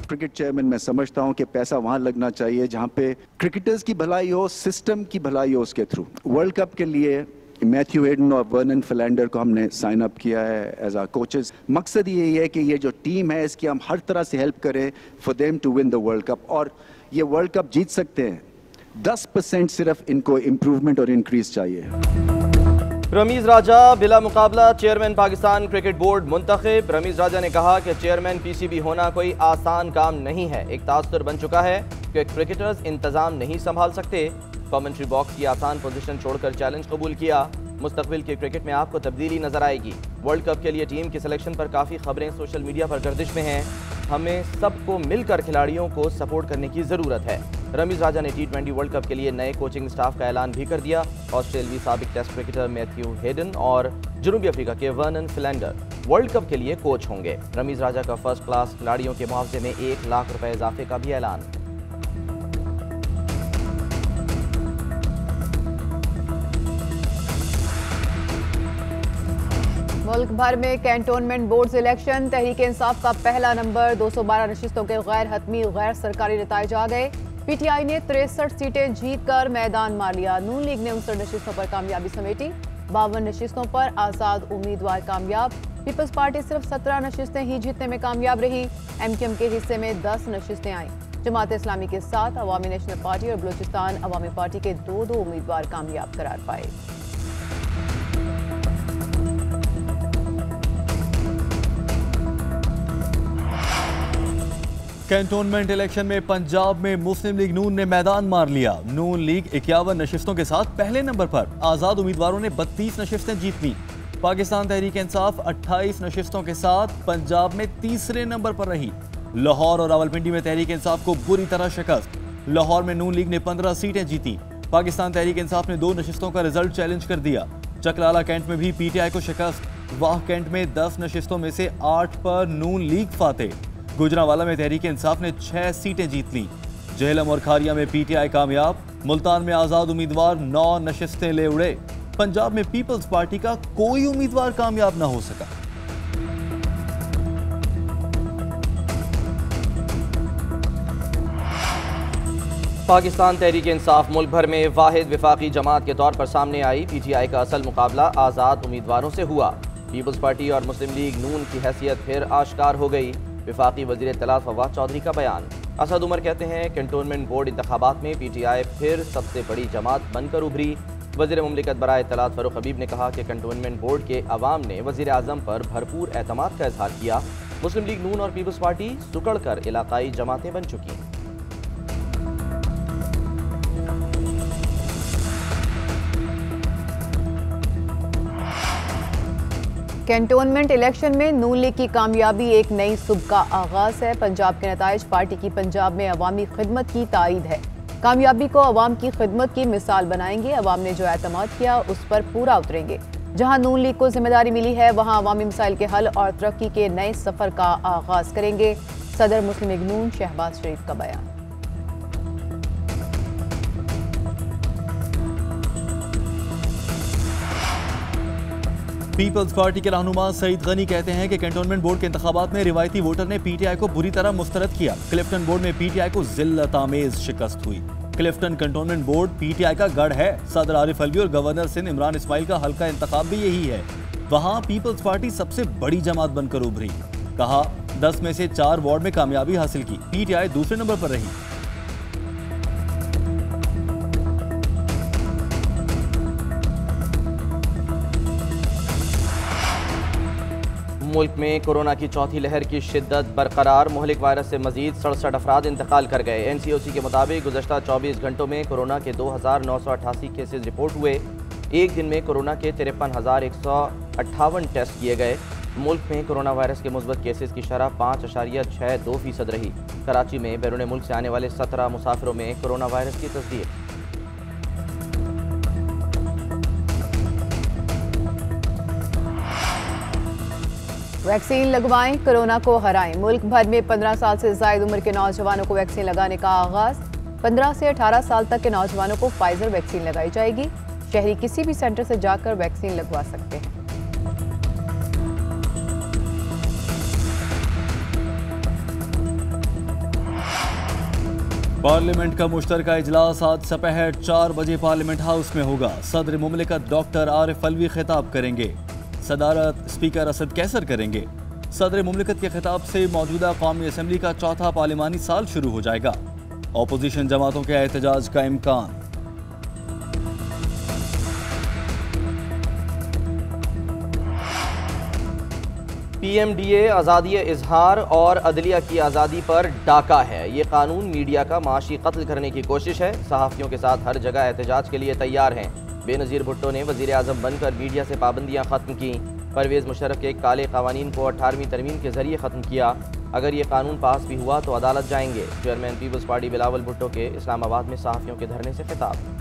Cricket chairman मैं समझता हूं कि पैसा वहां लगना चाहिए जहां पे क्रिकेटर्स की भलाई हो, सिस्टम की भलाई हो उसके थ्रू। वर्ल्ड कप के लिए मैथ्यू हेडन और वर्नन फिलैंडर को हमने साइन अप किया है एज आवर कोचेस। मकसद यही है कि ये जो टीम है इसकी हम हर तरह से हेल्प करें for them to win the world cup. और ये वर्ल्ड कप जीत सकते हैं, 10% सिर्फ इनको इम्प्रूवमेंट और इंक्रीज चाहिए। रमीज राजा बिला मुकाबला चेयरमैन पाकिस्तान क्रिकेट बोर्ड मुंतखब। रमीज राजा ने कहा कि चेयरमैन पीसीबी होना कोई आसान काम नहीं है। एक तासुर बन चुका है कि क्रिकेटर्स इंतजाम नहीं संभाल सकते। कमेंट्री बॉक्स की आसान पोजीशन छोड़कर चैलेंज कबूल किया। मुस्तकबिल के क्रिकेट में आपको तब्दीली नजर आएगी। वर्ल्ड कप के लिए टीम की सिलेक्शन पर काफ़ी खबरें सोशल मीडिया पर गर्दिश में हैं। हमें सबको मिलकर खिलाड़ियों को सपोर्ट करने की ज़रूरत है। रमीज राजा ने T20 वर्ल्ड कप के लिए नए कोचिंग स्टाफ का ऐलान भी कर दिया। ऑस्ट्रेलियावी साबिक टेस्ट क्रिकेटर मैथ्यू हेडन और जनूबी अफ्रीका के वर्नन फिलैंडर वर्ल्ड कप के लिए कोच होंगे। रमीज राजा का फर्स्ट क्लास खिलाड़ियों के मुआवजे में 1 लाख रुपए इजाफे का भी ऐलान। मुल्क भर में cantonment board election, Tehreek Insaf का पहला नंबर, 212 नशिस्तों के गैर हतमी गैर सरकारी नताइज आ गए। पीटीआई ने 63 सीटें जीतकर मैदान मार लिया। नून लीग ने 59 नशिस्तों पर कामयाबी समेटी। 52 नशिस्तों पर आजाद उम्मीदवार कामयाब। पीपल्स पार्टी सिर्फ 17 नशिस्तें ही जीतने में कामयाब रही। एमक्यूएम के हिस्से में 10 नशिस्तें आईं। जमात इस्लामी के साथ अवामी नेशनल पार्टी और बलूचिस्तान अवामी पार्टी के 2 उम्मीदवार कामयाब करार पाए। कैंटोनमेंट इलेक्शन में पंजाब में मुस्लिम लीग नून ने मैदान मार लिया। नून लीग 51 नशिस्तों के साथ पहले नंबर पर। आजाद उम्मीदवारों ने 32 नशिस्तें जीत ली। पाकिस्तान तहरीक इंसाफ 28 नशिस्तों के साथ पंजाब में तीसरे नंबर पर रही। लाहौर और रावलपिंडी में तहरीक इंसाफ को बुरी तरह शिकस्त। लाहौर में नून लीग ने 15 सीटें जीती। पाकिस्तान तहरीक इंसाफ ने 2 नशिस्तों का रिजल्ट चैलेंज कर दिया। चकलाला कैंट में भी पीटीआई को शिकस्त। वाह कैंट में 10 नशिस्तों में से 8 पर नून लीग फाते। गुजरांवाला में तहरीक इंसाफ ने 6 सीटें जीत ली। जेहलम और खारिया में पीटीआई कामयाब। मुल्तान में आजाद उम्मीदवार 9 नशिस्तें ले उड़े। पंजाब में पीपल्स पार्टी का कोई उम्मीदवार कामयाब न हो सका। पाकिस्तान तहरीक इंसाफ मुल्क भर में वाहिद विफाकी जमात के तौर पर सामने आई। पीटीआई का असल मुकाबला आजाद उम्मीदवारों से हुआ। पीपल्स पार्टी और मुस्लिम लीग नून की हैसियत फिर आश्कार हो गई। विफाकी वज़ीर इत्तलात फवाद चौधरी का बयान। असद उमर कहते हैं कैंटोनमेंट बोर्ड इंतखाबात में पीटीआई फिर सबसे बड़ी जमात बनकर उभरी। वज़ीर मुमलिकत बराए इत्तलात फ़ारूक हबीब ने कहा कि कैंटोनमेंट बोर्ड के अवाम ने वज़ीर आज़म पर भरपूर एतमाद का इजहार किया। मुस्लिम लीग नून और पीपल्स पार्टी सुकड़ कर इलाकाई जमातें बन चुकी हैं। कैंटोनमेंट इलेक्शन में नून लीग की कामयाबी एक नई सुबह का आगाज है। पंजाब के नताइज पार्टी की पंजाब में अवामी खिदमत की तायद है। कामयाबी को अवाम की खिदमत की मिसाल बनाएंगे। अवाम ने जो एतमाद किया उस पर पूरा उतरेंगे। जहां नून लीग को जिम्मेदारी मिली है वहां अवामी मसाइल के हल और तरक्की के नए सफर का आगाज करेंगे। सदर मुस्लिम लीग नून शहबाज शरीफ का बयान। पीपल्स पार्टी के रहनुमा सईद गनी कहते हैं कि कैंटोनमेंट बोर्ड के इंतखाबात में रिवायती वोटर ने पीटीआई को बुरी तरह मुस्तरद किया। क्लिफ्टन बोर्ड में पीटीआई को जिल्लत आमेज शिकस्त हुई। क्लिफ्टन कैंटोनमेंट बोर्ड पीटीआई का गढ़ है। सदर आरिफ अलवी और गवर्नर सिंध इमरान इस्माइल का हल्का इंतखाब भी यही है। वहां पीपल्स पार्टी सबसे बड़ी जमात बनकर उभरी। कहा 10 में से 4 वार्ड में कामयाबी हासिल की। पीटीआई दूसरे नंबर पर रही। मुल्क में कोरोना की चौथी लहर की शिद्दत बरकरार। मुहलिक वायरस से मजीद 67 अफराद इंतकाल कर गए। एनसीओसी के मुताबिक गुज़श्ता 24 घंटों में कोरोना के 2988 केसेज रिपोर्ट हुए। एक दिन में कोरोना के 53,158 टेस्ट किए गए। मुल्क में कोरोना वायरस के मुस्बत केसेज की शरह 5.62% रही। कराची में बैरून मुल्क से आने वाले 17 मुसाफिरों में कोरोना वायरस की तस्दीक। वैक्सीन लगवाएं, कोरोना को हराएं। मुल्क भर में 15 साल से ज्यादा उम्र के नौजवानों को वैक्सीन लगाने का आगाज। 15 से 18 साल तक के नौजवानों को फाइजर वैक्सीन लगाई जाएगी। शहरी किसी भी सेंटर से जाकर वैक्सीन लगवा सकते हैं। पार्लियामेंट का मुश्तरका इजलास आज दोपहर 4 बजे पार्लियामेंट हाउस में होगा। सदर मुमलिकत डॉक्टर आरिफ अलवी खिताब करेंगे। सदारत स्पीकर असद कैसर करेंगे। सदर मुमलिकत के खिताब से मौजूदा कौमी असम्बली का चौथा पार्लिमानी साल शुरू हो जाएगा। अपोजिशन जमातों के एहतजाज का इम्कान। PMDA आज़ादी इजहार और अदलिया की आज़ादी पर डाका है। ये कानून मीडिया का माशी कत्ल करने की कोशिश है। सहाफ़ियों के साथ हर जगह एहतजाज के लिए तैयार हैं। बेनज़ीर भुट्टो ने वज़ीर आज़म बनकर मीडिया से पाबंदियाँ ख़त्म की। परवेज़ मुशर्रफ के काले क़वानीन को 18वीं तरमीम के ज़रिए ख़त्म किया। अगर ये कानून पास भी हुआ तो अदालत जाएंगे। Chairman People's Party Bilawal Bhutto के इस्लामाबाद में सहाफ़ियों के धरने से खिताब।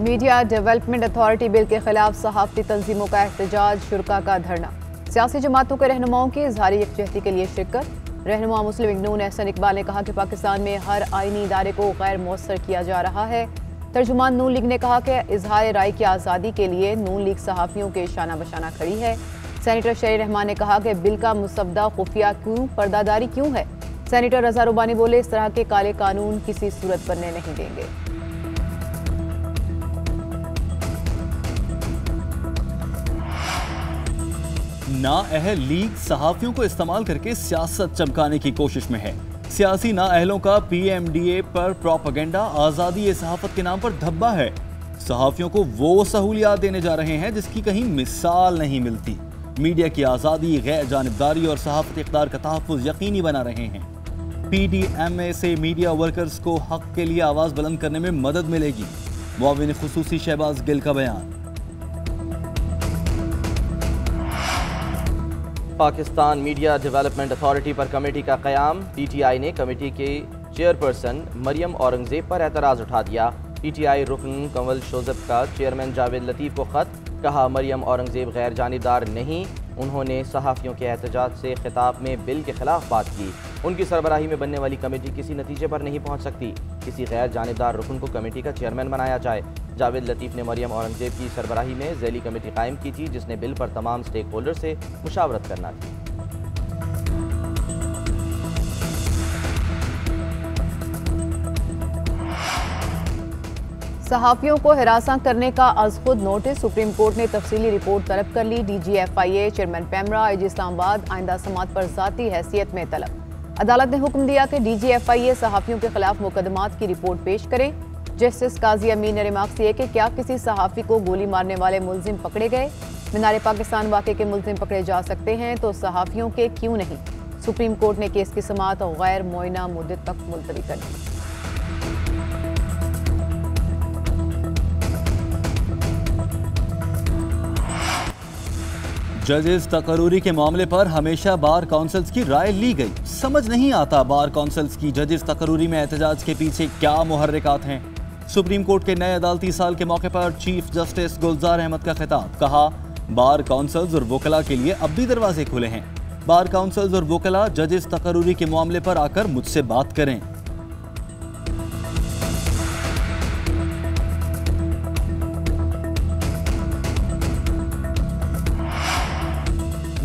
मीडिया डेवलपमेंट अथॉरिटी बिल के खिलाफ सहाफ़ती तंजीमों का एहतजाज, शुरका का धरना। सियासी जमातों के रहनुमाओं की इजहारी यकजहती के लिए शिरकत। रहनुमा मुस्लिम लीग नून एहसन इकबाल ने कहा कि पाकिस्तान में हर आईनी इदारे को गैर मौसर किया जा रहा है। तर्जुमान नून लीग ने कहा कि इजहार राय की आज़ादी के लिए नून लीग सहाफ़ियों के शाना बशाना खड़ी है। सेनेटर शरीर रहमान ने कहा कि बिल का मुसवदा खुफिया क्यों, पर्दादारी क्यों है। सेनेटर रजा रुबानी बोले, इस तरह के काले कानून किसी सूरत बनने नहीं देंगे। नाअहल लीग सहाफ़ियों को इस्तेमाल करके सियासत चमकाने की कोशिश में है। सियासी नाअहलों का PMDA पर प्रोपेगेंडा आज़ादी सहाफ़त के नाम पर धब्बा है। सहाफ़ियों को वो सहूलियात देने जा रहे हैं जिसकी कहीं मिसाल नहीं मिलती। मीडिया की आज़ादी, गैर जानिबदारी और सहाफ़ती इक़्तिदार का तहफ़्फ़ुज़ यकीनी बना रहे हैं। PDMA से मीडिया वर्कर्स को हक़ के लिए आवाज़ बुलंद करने में मदद मिलेगी। मुआविन ख़ुसूसी शहबाज गिल का बयान। पाकिस्तान मीडिया डेवलपमेंट अथॉरिटी पर कमेटी का क़याम। PTI ने कमेटी के चेयरपर्सन मरियम औरंगज़ेब पर एतराज़ उठा दिया। PTI रुकन कंवल शोज़ब का चेयरमैन जावेद लतीफ़ को ख़त। कहा, मरियम औरंगज़ेब गैर जानिबदार नहीं। उन्होंने सहाफ़ियों के एहतजाज से खिताब में बिल के खिलाफ बात की। उनकी सरबराही में बनने वाली कमेटी किसी नतीजे पर नहीं पहुँच सकती। किसी गैर जानिबदार रुकन को कमेटी का चेयरमैन बनाया जाए। जावेद लतीफ़ ने मरियम औरंगज़ेब की सरबराही में ज़ैली कमेटी कायम की थी, जिसने बिल पर तमाम स्टेक होल्डर से मुशावरत करना थी। सहाफ़ियों को हिरासा करने का अज़ खुद नोटिस। सुप्रीम कोर्ट ने तफसीली रिपोर्ट तलब कर ली। DG FIA, chairman PEMRA, IG Islamabad आइंदा समात पर ज़ाती हैसियत में तलब। अदालत ने हुक्म दिया कि DG FIA सहाफ़ियों के खिलाफ मुकदमात की रिपोर्ट पेश करें। जस्टिस काजी अमीन ने रिमार्क्स किए कि क्या किसी सहाफ़ी को गोली मारने वाले मुलजिम पकड़े गए? मीनार पाकिस्तान वाक़े के मुलजिम पकड़े जा सकते हैं तो सहाफ़ियों के क्यों नहीं? सुप्रीम कोर्ट ने केस की समाअत गैर मुअय्यना मुद्दत तक मुलतवी कर दी। जजेस तकरूरी के मामले पर हमेशा बार काउंसिल्स की राय ली गई। समझ नहीं आता बार काउंसिल्स की जजेस तकरूरी में एहतजाज के पीछे क्या मुहर्रिकात हैं। सुप्रीम कोर्ट के नए अदालती साल के मौके पर चीफ जस्टिस गुलजार अहमद का खिताब। कहा, बार काउंसिल्स और वकला के लिए अब भी दरवाजे खुले हैं। बार काउंसिल्स और वकला जजेस तकरूरी के मामले पर आकर मुझसे बात करें।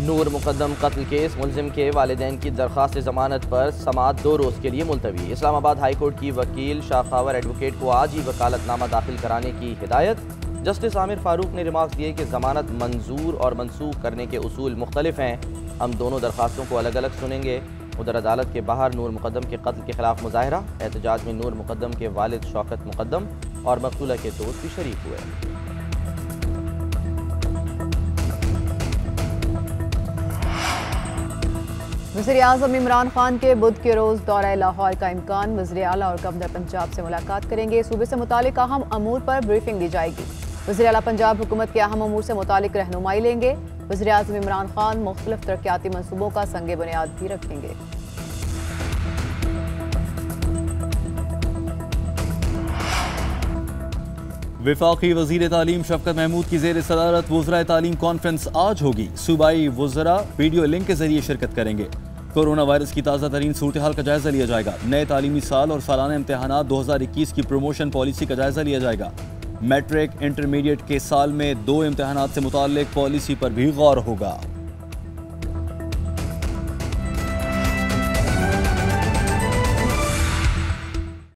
नूर मुकद्दम कत्ल केस, मुलजिम के वालिदैन की दरख्वास्त जमानत पर समाअत 2 रोज़ के लिए मुलतवी। इस्लामाबाद हाई कोर्ट की वकील शाखावर एडवोकेट को आज ही वकालतनामा दाखिल कराने की हिदायत। जस्टिस आमिर फारूक ने रिमार्क्स दिए कि जमानत मंजूर और मनसूख करने के उसूल मुख्तलिफ हैं। हम दोनों दरख्वास्तों को अलग अलग सुनेंगे। उधर अदालत के बाहर नूर मुकद्दम के कत्ल के खिलाफ मुजाहरा। एहतजाज में नूर मुकद्दम के वालिद शौकत मुकद्दम और मकतूला के दोस्त भी शरीक हुए। वज़ीर आज़म इमरान खान के बुध के रोज़ दौरा लाहौर का इम्कान। वज़ीर आला और गवर्नर पंजाब से मुलाकात करेंगे। सूबे से मुतालिक अहम अमूर पर ब्रीफिंग दी जाएगी। वज़ीर आला पंजाब हुकूमत के अहम अमूर से मुतालिक रहनुमाई लेंगे। वज़ीर आज़म इमरान खान मुख्तलिफ तरक्याती मनसूबों का संगे बुनियाद भी रखेंगे। वफाकी वज़ीर तालीम शफकत महमूद की ज़ेर सदारत वज़राए तालीम कॉन्फ्रेंस आज होगी। सूबाई वज़रा वीडियो लिंक के जरिए शिरकत करेंगे। कोरोना वायरस की ताज़ा तरीन सूरत हाल का जायजा लिया जाएगा। नए तालीमी साल और सालाना इम्तहानात 2021 की प्रमोशन पॉलिसी का जायजा लिया जाएगा। मैट्रिक इंटरमीडिएट के साल में 2 इम्तिहानात से मुताल्लिक पॉलिसी पर भी गौर होगा।